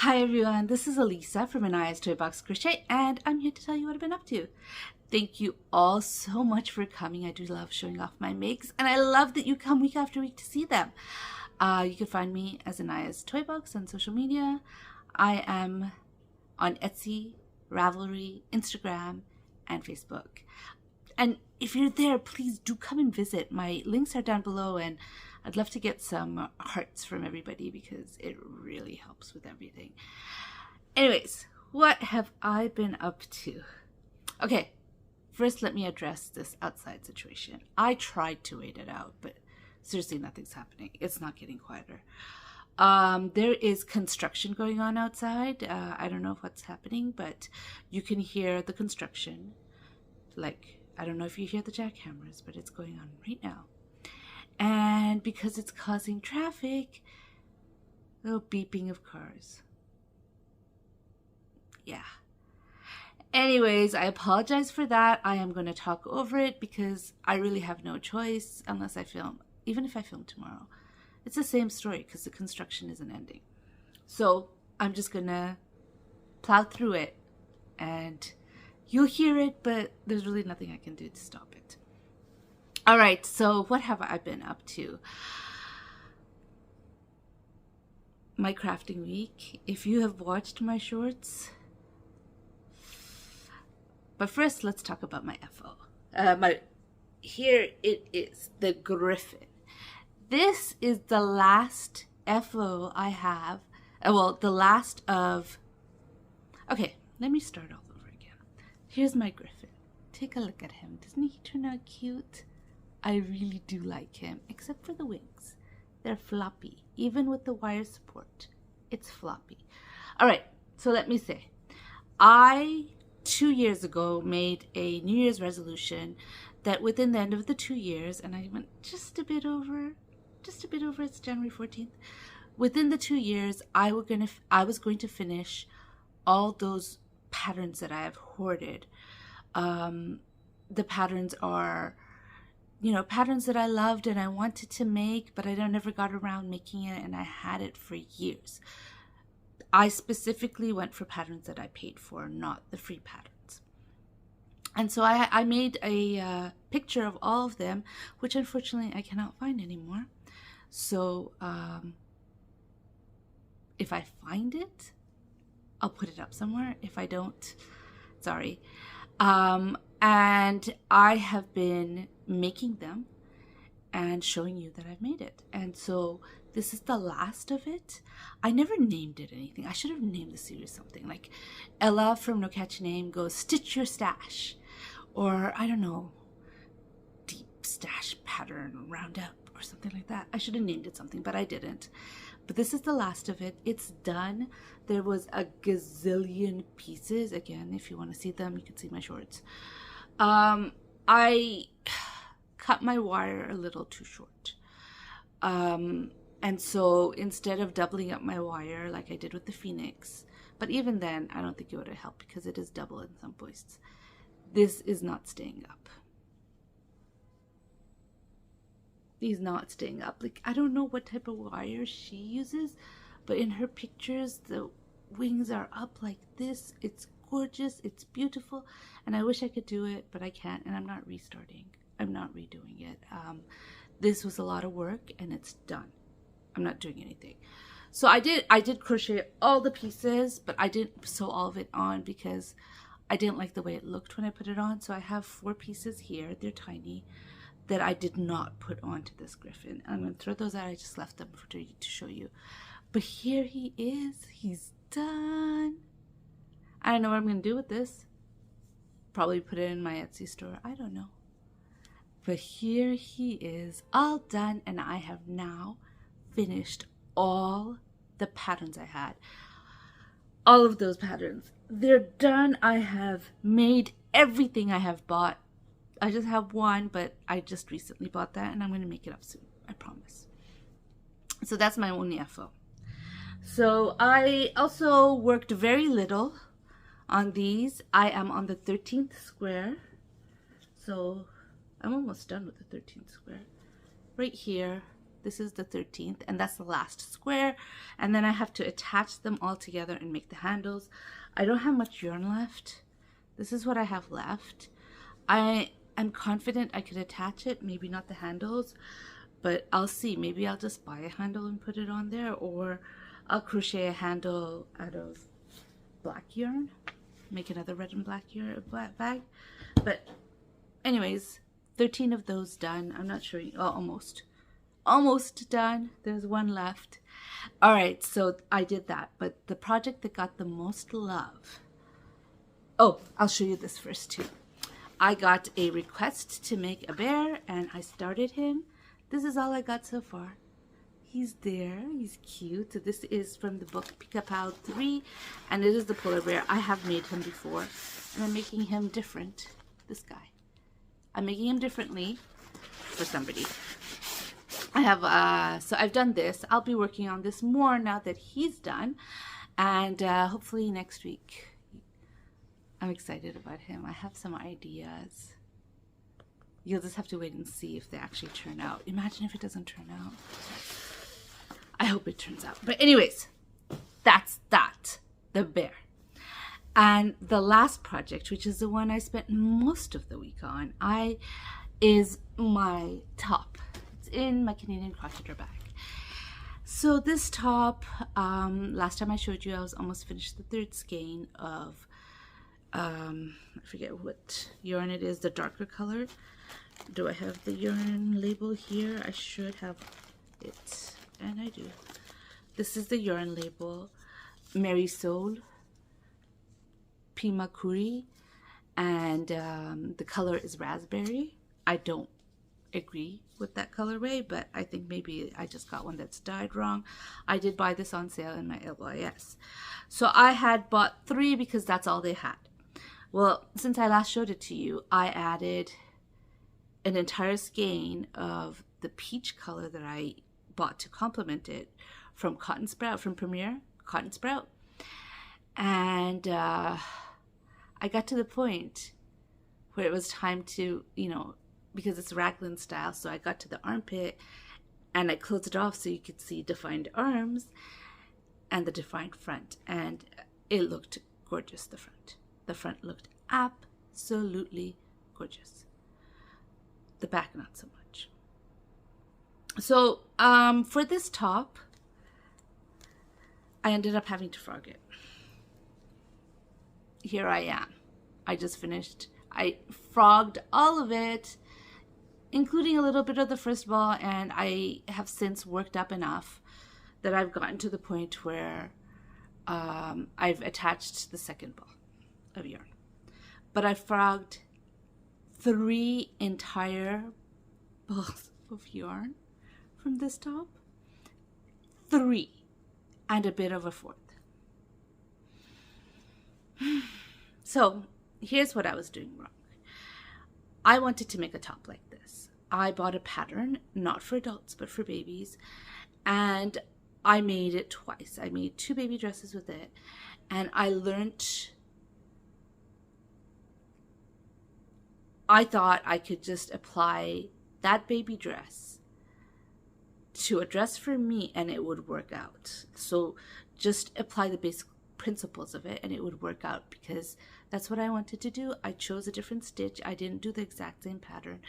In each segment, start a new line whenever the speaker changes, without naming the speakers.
Hi everyone, this is Elisa from Anaya's Toy Box Crochet, and I'm here to tell you what I've been up to. Thank you all so much for coming. I do love showing off my makes, and I love that you come week after week to see them. You can find me as Anaya's Toy Box on social media. I am on Etsy, Ravelry, Instagram, and Facebook. And if you're there, please do come and visit. My links are down below, and I'd love to get some hearts from everybody because it really helps with everything. Anyways, what have I been up to? Okay, first let me address this outside situation. I tried to wait it out, but seriously, nothing's happening. It's not getting quieter. There is construction going on outside. I don't know what's happening, but you can hear the construction. Like, I don't know if you hear the jackhammers, but it's going on right now. And because it's causing traffic, little beeping of cars. Yeah. Anyways, I apologize for that. I am going to talk over it because I really have no choice unless I film. Even if I film tomorrow, it's the same story because the construction isn't ending. So I'm just going to plow through it and you'll hear it, but there's really nothing I can do to stop it. All right, so what have I been up to? My crafting week. If you have watched my shorts. But first, let's talk about my FO. Here it is, the Griffin. This is the last FO I have. Well, the last of... Okay, let me start all over again. Here's my Griffin. Take a look at him. Doesn't he turn out cute? I really do like him, except for the wings. They're floppy. Even with the wire support, it's floppy. All right, so let me say, I 2 years ago made a New Year's resolution that within the end of the 2 years, and I went just a bit over, it's January 14th. Within the 2 years, I was going to finish all those patterns that I have hoarded. The patterns are, patterns that I loved and I wanted to make, but I never got around making it, and I had it for years. I specifically went for patterns that I paid for, not the free patterns. And so I made a picture of all of them, which unfortunately I cannot find anymore. So if I find it, I'll put it up somewhere. If I don't, sorry. And I have been making them and showing you that I've made it. And so this is the last of it. I never named it anything. I should have named the series something like Ella from No Catch Name goes Stitch Your Stash, or I don't know, Deep Stash Pattern Roundup or something like that. I should have named it something, but I didn't. But this is the last of it. It's done. There was a gazillion pieces. Again, if you want to see them, you can see my shorts. I cut my wire a little too short. And so instead of doubling up my wire like I did with the Phoenix, but even then, I don't think it would have helped because it is double in some points. This is not staying up. He's not staying up. Like, I don't know what type of wire she uses, but in her pictures, the wings are up like this. It's gorgeous. It's beautiful. And I wish I could do it, but I can't. And I'm not restarting. I'm not redoing it. This was a lot of work and it's done. I'm not doing anything. So I did crochet all the pieces, but I didn't sew all of it on because I didn't like the way it looked when I put it on. So I have 4 pieces here. They're tiny, that I did not put onto this Griffin. I'm going to throw those out. I just left them to show you. But here he is. He's done. I don't know what I'm going to do with this. Probably put it in my Etsy store. I don't know. But here he is, all done. And I have now finished all the patterns I had. All of those patterns. They're done. I have made everything I have bought. I just have one, but I just recently bought that, and I'm going to make it up soon. I promise. So that's my only FO. So I also worked very little on these. I am on the 13th square. So I'm almost done with the 13th square. Right here, This is the 13th, and that's the last square. And then I have to attach them all together and make the handles. I don't have much yarn left. This is what I have left. I am confident I could attach it, maybe not the handles, but I'll see. Maybe I'll just buy a handle and put it on there, or I'll crochet a handle out of black yarn, make another red and black yarn bag. But anyways, 13 of those done. I'm not sure. Oh, almost done. There's one left. All right, so I did that. But the project that got the most love, oh, I'll show you this first too. I got a request to make a bear, and I started him. This is all I got so far. He's there. He's cute. So this is from the book Pica-Pow 3, and it is the polar bear. I have made him before, and I'm making him different. This guy. I'm making him differently for somebody. I have, so I've done this. I'll be working on this more now that he's done, and hopefully next week. I'm excited about him. I have some ideas. You'll just have to wait and see if they actually turn out. Imagine if it doesn't turn out. I hope it turns out. But anyways, that's that. The bear. And the last project, which is the one I spent most of the week on, is my top. It's in my Canadian crocheter bag. So this top, last time I showed you, I was almost finished the third skein of, I forget what yarn it is, the darker color. Do I have the yarn label here? I should have it, and I do. This is the yarn label, Mary Soul, Pimakuri, and the color is raspberry. I don't agree with that colorway, but I think maybe I just got one that's dyed wrong. I did buy this on sale in my LYS. So I had bought 3 because that's all they had. Well, since I last showed it to you, I added an entire skein of the peach color that I bought to complement it from Cotton Sprout, from Premier Cotton Sprout. And I got to the point where it was time to, you know, because it's raglan style, so I got to the armpit and I closed it off so you could see defined arms and the defined front, and it looked gorgeous. The front looked absolutely gorgeous. The back, not so much. So for this top, I ended up having to frog it. Here I am. I just finished. I frogged all of it, including a little bit of the first ball, and I have since worked up enough that I've gotten to the point where I've attached the second ball of yarn. But I frogged 3 entire balls of yarn from this top. 3, and a bit of a 4th. So here's what I was doing wrong. I wanted to make a top like this. I bought a pattern, not for adults, but for babies. And I made it twice. I made 2 baby dresses with it. And I learned, I thought I could just apply that baby dress to a dress for me and it would work out. So just apply the basic principles of it and it would work out, because that's what I wanted to do. I chose a different stitch. I didn't do the exact same pattern.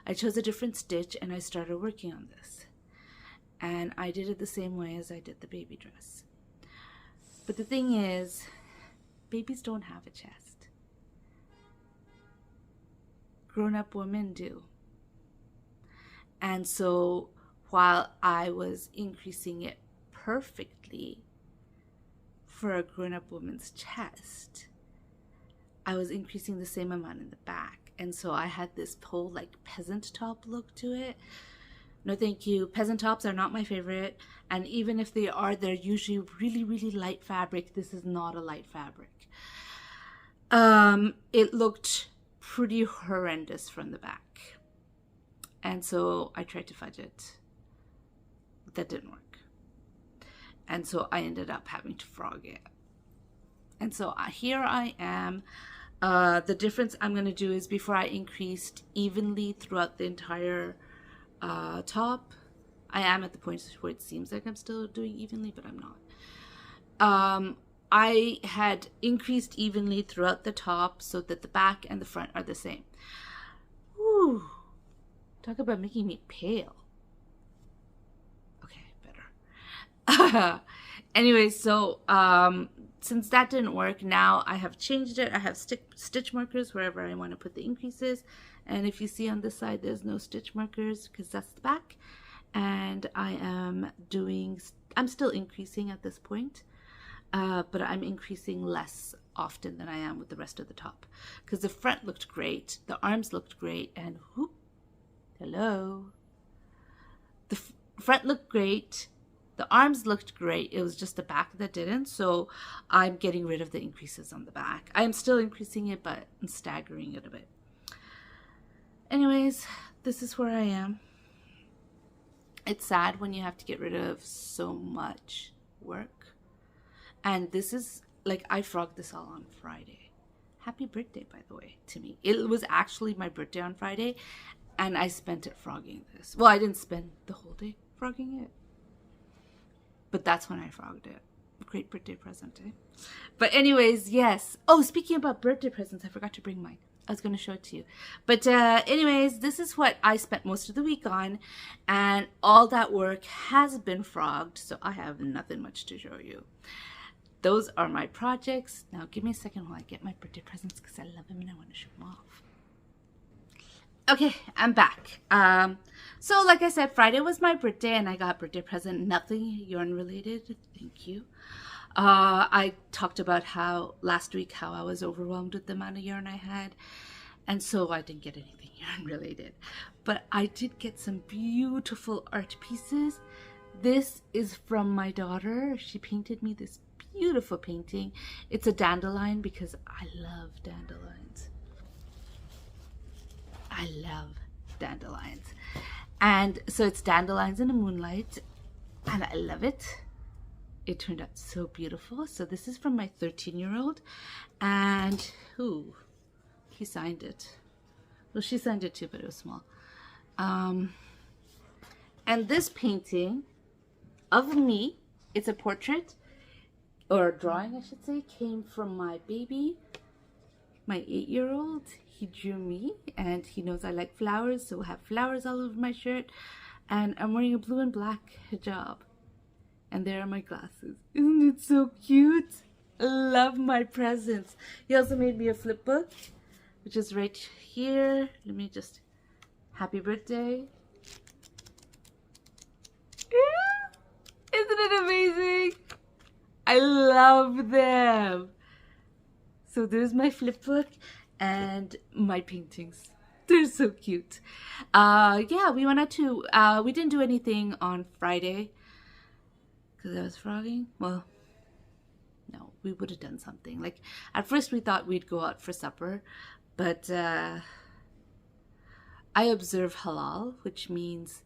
I chose a different stitch and I started working on this. And I did it the same way as I did the baby dress. But the thing is, babies don't have a chest. Grown-up women do. And so while I was increasing it perfectly for a grown-up woman's chest, I was increasing the same amount in the back. And so I had this whole like peasant top look to it. No thank you. Peasant tops are not my favorite. And even if they are, they're usually really, really light fabric. This is not a light fabric. It looked pretty horrendous from the back. And so I tried to fudge it. That didn't work. And so I ended up having to frog it. And so here I am. The difference I'm going to do is, before I increased evenly throughout the entire top, I am at the point where it seems like I'm still doing evenly, but I'm not. I had increased evenly throughout the top so that the back and the front are the same. Whew. Talk about making me pale. Okay, better. Anyway, so since that didn't work, now I have changed it. I have stitch markers wherever I want to put the increases. And if you see on this side, there's no stitch markers because that's the back. And I'm still increasing at this point. But I'm increasing less often than I am with the rest of the top. Because the front looked great, the arms looked great, and whoop, hello. The front looked great, the arms looked great, it was just the back that didn't, so I'm getting rid of the increases on the back. I'm still increasing it, but I'm staggering it a bit. Anyways, this is where I am. It's sad when you have to get rid of so much work. And this is, like, I frogged this all on Friday. Happy birthday, by the way, to me. It was actually my birthday on Friday, and I spent it frogging this. Well, I didn't spend the whole day frogging it, but that's when I frogged it. Great birthday present, eh? But anyways, yes. Oh, speaking about birthday presents, I forgot to bring mine. I was going to show it to you. But anyways, this is what I spent most of the week on, and all that work has been frogged, so I have nothing much to show you. Those are my projects. Now give me a second while I get my birthday presents because I love them and I want to show them off. Okay, I'm back. So like I said, Friday was my birthday and I got birthday present, nothing yarn related. Thank you. I talked about how last week how I was overwhelmed with the amount of yarn I had, and so I didn't get anything yarn related. But I did get some beautiful art pieces. This is from my daughter. She painted me this beautiful painting. It's a dandelion because I love dandelions. I love dandelions. And so it's dandelions in the moonlight, and I love it. It turned out so beautiful. So this is from my 13-year-old, and he signed it. Well, she signed it too, but it was small. And this painting of me, it's a portrait, or a drawing I should say, came from my baby, my 8-year-old. He drew me, and he knows I like flowers, so I have flowers all over my shirt, and I'm wearing a blue and black hijab, and there are my glasses. Isn't it so cute? I love my presents. He also made me a flip book, which is right here. Let me just, happy birthday. Yeah. Isn't it amazing? I love them. So there's my flip book and my paintings. They're so cute. Yeah, we went out to, we didn't do anything on Friday because I was frogging. Well, no, we would have done something. Like, at first we thought we'd go out for supper, but I observe halal, which means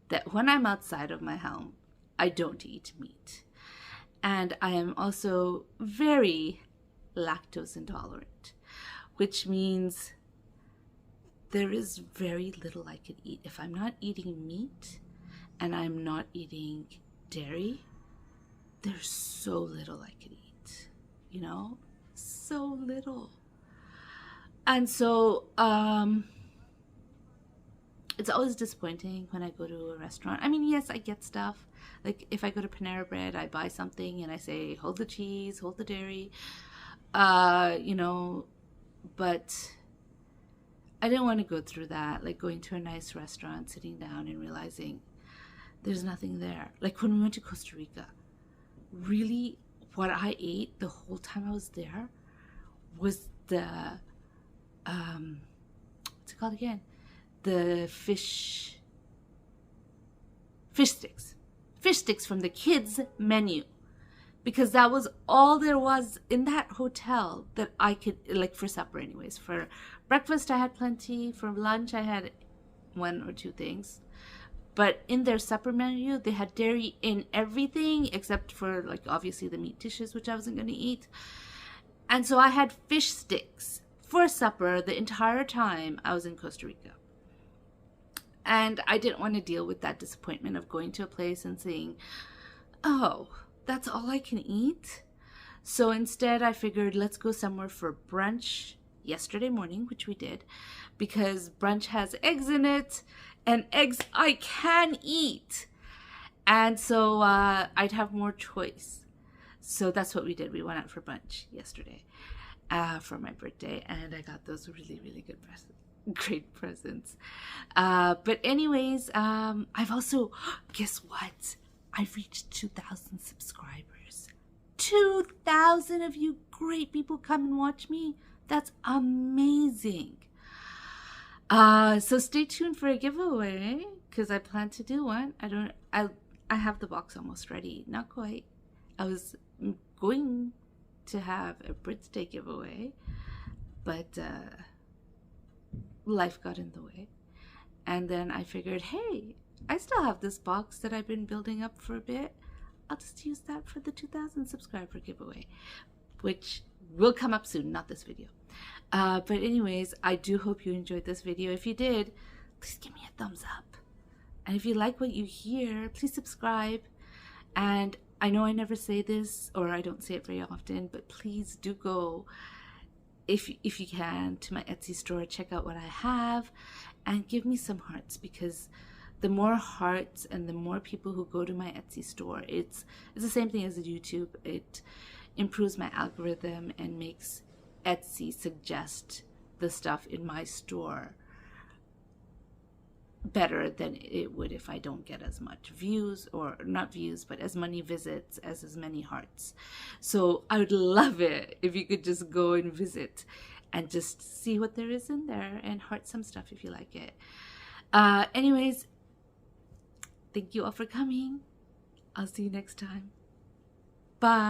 that when I'm outside of my home, I don't eat meat. And I am also very lactose intolerant, which means there is very little I can eat. If I'm not eating meat and I'm not eating dairy, there's so little I can eat, you know, so little. And so it's always disappointing when I go to a restaurant. I mean, yes, I get stuff. Like, if I go to Panera Bread, I buy something and I say, hold the cheese, hold the dairy, you know, but I didn't want to go through that, like going to a nice restaurant, sitting down and realizing there's nothing there. Like when we went to Costa Rica, really what I ate the whole time I was there was the, what's it called again? The fish sticks. Fish sticks from the kids' menu, because that was all there was in that hotel that I could, like, for supper anyways. For breakfast I had plenty, for lunch I had 1 or 2 things, but in their supper menu they had dairy in everything except for, like, obviously the meat dishes, which I wasn't going to eat. And so I had fish sticks for supper the entire time I was in Costa Rica. And I didn't want to deal with that disappointment of going to a place and saying, oh, that's all I can eat. So instead, I figured let's go somewhere for brunch yesterday morning, which we did, because brunch has eggs in it, and eggs I can eat. And so I'd have more choice. So that's what we did. We went out for brunch yesterday for my birthday, and I got those really, really good presents. Great presents. But anyways, I've also, guess what? I've reached 2,000 subscribers. 2,000 of you great people come and watch me. That's amazing. So stay tuned for a giveaway, because I plan to do one. I have the box almost ready. Not quite. I was going to have a birthday giveaway, but life got in the way. And then I figured, hey, I still have this box that I've been building up for a bit. I'll just use that for the 2,000 subscriber giveaway, which will come up soon, not this video. But anyways, I do hope you enjoyed this video. If you did, please give me a thumbs up. And if you like what you hear, please subscribe. And I know I never say this, or I don't say it very often, but please do go, if you can, to my Etsy store, check out what I have, and give me some hearts, because the more hearts and the more people who go to my Etsy store, it's the same thing as YouTube. It improves my algorithm and makes Etsy suggest the stuff in my store better than it would if I don't get as much views, or not views, but as many visits as many hearts. So I would love it if you could just go and visit and just see what there is in there and heart some stuff if you like it. Anyways, thank you all for coming. I'll see you next time. Bye.